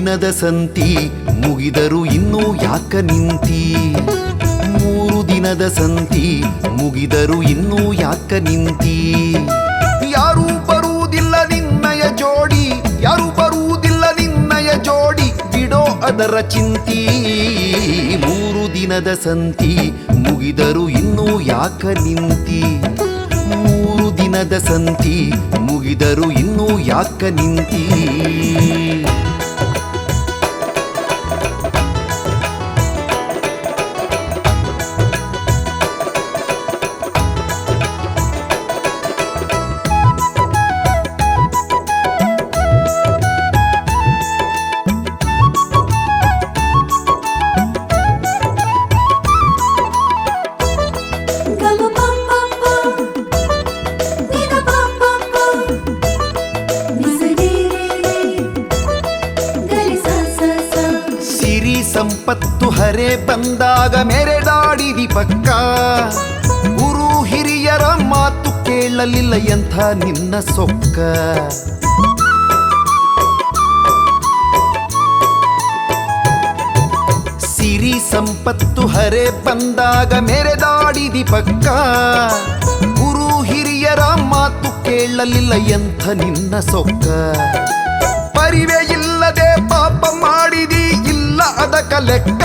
ದಿನದ ಸಂತಿ ಮುಗಿದರು ಇನ್ನೂ ಯಾಕ ನಿಂತಿ 3 ದಿನದ ಸಂತಿ ಮುಗಿದರು ಇನ್ನೂ ಯಾಕ ನಿಂತಿ ಯಾರೂ ಬರುವುದಿಲ್ಲ ನಿನ್ನಯ ಜೋಡಿ ಯಾರೂ ಬರುವುದಿಲ್ಲ ನಿನ್ನಯ ಜೋಡಿ ಬಿಡೋ ಅದರ ಚಿಂತಿ 3 ದಿನದ ಸಂತಿ ಮುಗಿದರು ಇನ್ನೂ ಯಾಕ ನಿಂತಿ 3 ದಿನದ ಸಂತಿ ಮುಗಿದರು ಇನ್ನೂ ಯಾಕ ನಿಂತಿ ಸಂಪತ್ತು ಹರೆ ಬಂದಾಗ ಮೆರೆದಾಡಿದಿ ಪಕ್ಕ ಗುರು ಹಿರಿಯರ ಮಾತು ಕೇಳಲಿಲ್ಲ ಎಂಥ ನಿನ್ನ ಸೊಕ್ಕ ಸಿರಿ ಸಂಪತ್ತು ಹರೆ ಬಂದಾಗ ಮೆರೆದಾಡಿದಿ ಪಕ್ಕ ಗುರು ಹಿರಿಯರ ಮಾತು ಕೇಳಲಿಲ್ಲ ಎಂಥ ನಿನ್ನ ಸೊಕ್ಕ ಪರಿವೆ ಇಲ್ಲದೆ ಪಾಪ ಮಾಡಿದಿ ಅದಕ್ಕ ಲೆಕ್ಕ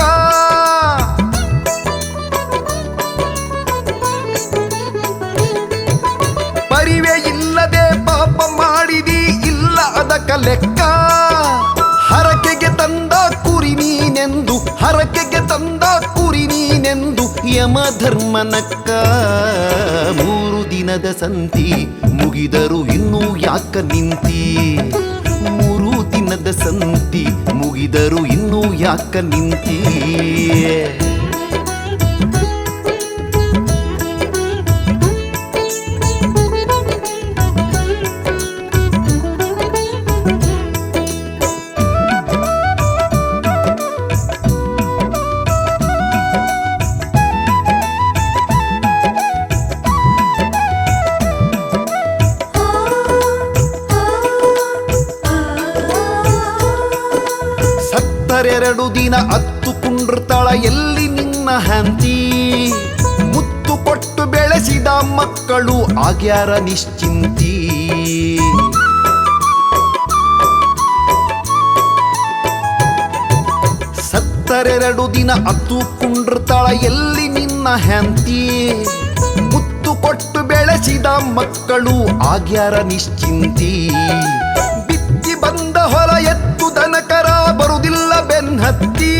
ಪರಿವೆ ಇಲ್ಲದೆ ಪಾಪ ಮಾಡಿದಿ ಇಲ್ಲ ಅದಕ್ಕ ಲೆಕ್ಕ ಹರಕೆಗೆ ತಂದ ಕುರಿ ನೀನೆಂದು ಹರಕೆಗೆ ತಂದ ಕುರಿ ನೀನೆಂದು ಯಮಧರ್ಮನಕ್ಕ 3 ದಿನದ ಸಂತಿ ಮುಗಿದರು ಇನ್ನೂ ಯಾಕ ನಿಂತಿ 3 ದಿನದ ಸಂತಿ ಮುಗಿದರು ಇನ್ನೂ ಯಾಕ ನಿಂತಿ ಸತ್ತರೆರಡು ದಿನ ಅತ್ತು ಕುಂಡ್ರತಾಳ ಎಲ್ಲಿ ನಿನ್ನ ಹಂತಿ ಮುತ್ತು ಕೊಟ್ಟು ಬೆಳೆಸಿದ ಮಕ್ಕಳು ಆಗ್ಯಾರ ನಿಶ್ಚಿಂತಿ ಸತ್ತರೆರಡು ದಿನ ಅತ್ತು ಕುಂಡ್ರತಾಳ ಎಲ್ಲಿ ನಿನ್ನ ಹಂತಿ ಮುತ್ತು ಕೊಟ್ಟು ಬೆಳೆಸಿದ ಮಕ್ಕಳು ಆಗ್ಯಾರ ನಿಶ್ಚಿಂತಿ ಬಿತ್ತಿ ಬಂದ ಹೊಲ ಎತ್ತು ದನಕರ ಬರುವುದಿಲ್ಲ ಬೆನ್ನತ್ತಿ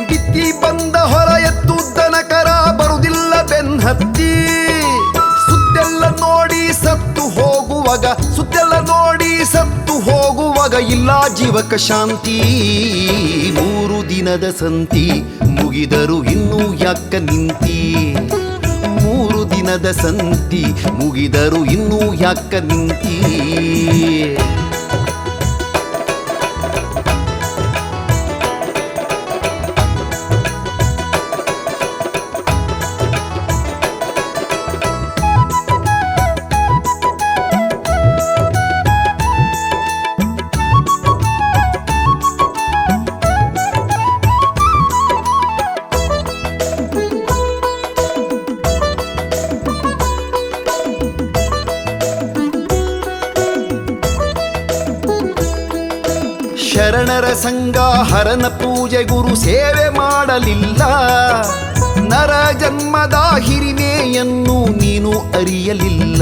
ಬಿತ್ತಿ ಬಂದ ಹೊಲ ಎತ್ತು ದನಕರ ಬರುವುದಿಲ್ಲ ಬೆನ್ನತ್ತಿ ಸುದ್ದೆಲ್ಲ ನೋಡಿ ಸತ್ತು ಹೋಗುವಾಗ ಸುದ್ದೆಲ್ಲ ನೋಡಿ ಸತ್ತು ಹೋಗುವಾಗ ಇಲ್ಲ ಜೀವಕ ಶಾಂತಿ 3 ದಿನದ ಸಂತಿ ಮುಗಿದರು ಇನ್ನೂ ಯಾಕ ನಿಂತಿ 3 ದಿನದ ಸಂತಿ ಮುಗಿದರು ಇನ್ನೂ ಯಾಕ ನಿಂತಿ ಶರಣರ ಸಂಘ ಹರನ ಪೂಜೆ ಗುರು ಸೇವೆ ಮಾಡಲಿಲ್ಲ ನರ ಜನ್ಮದ ಹಿರಿಮೆಯನ್ನು ನೀನು ಅರಿಯಲಿಲ್ಲ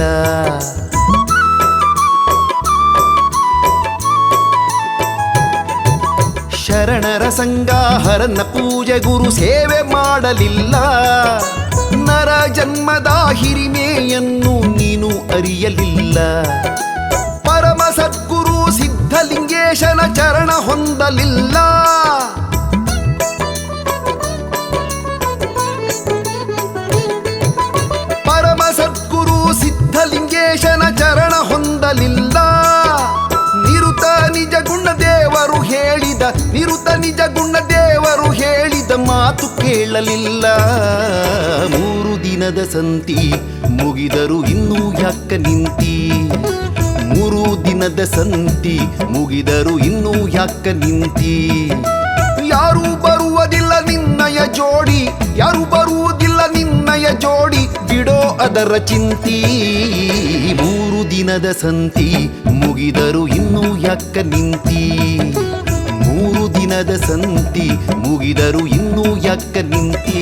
ಶರಣರ ಸಂಘ ಹರನ ಪೂಜೆ ಗುರು ಸೇವೆ ಮಾಡಲಿಲ್ಲ ನರ ಜನ್ಮದ ಹಿರಿಮೆಯನ್ನು ನೀನು ಅರಿಯಲಿಲ್ಲ ಪರಮ ಸದ್ಗುರು ಸಿದ್ಧಲಿಂಗೇಶನ ಚರಣ ಹೊಂದಲಿಲ್ಲ ಪರಮ ಸದ್ಗುರು ಸಿದ್ಧಲಿಂಗೇಶನ ಚರಣ ಹೊಂದಲಿಲ್ಲ ನಿರುತ ನಿಜ ಗುಣ ದೇವರು ಹೇಳಿದ ನಿರುತ ನಿಜ ಗುಣ ದೇವರು ಹೇಳಿದ ಮಾತು ಕೇಳಲಿಲ್ಲ 3 ದಿನ ದಿನದ ಸಂತಿ ಮುಗಿದರು ಇನ್ನೂ ಯಾಕ ನಿಂತಿ 3 ದಿನದ ಸಂತಿ ಮುಗಿದರು ಇನ್ನೂ ಯಾಕ ನಿಂತಿ ಯಾರು ಬರುವುದಿಲ್ಲ ನಿನ್ನಯ ಜೋಡಿ ಯಾರು ಬರುವುದಿಲ್ಲ ನಿನ್ನಯ ಜೋಡಿ ಬಿಡೋ ಅದರ ಚಿಂತಿ 3 ದಿನದ ಸಂತಿ ಮುಗಿದರು ಇನ್ನೂ ಯಾಕ ನಿಂತಿ 3 ದಿನದ ಸಂತಿ ಮುಗಿದರು ಇನ್ನೂ ಯಾಕ ನಿಂತಿ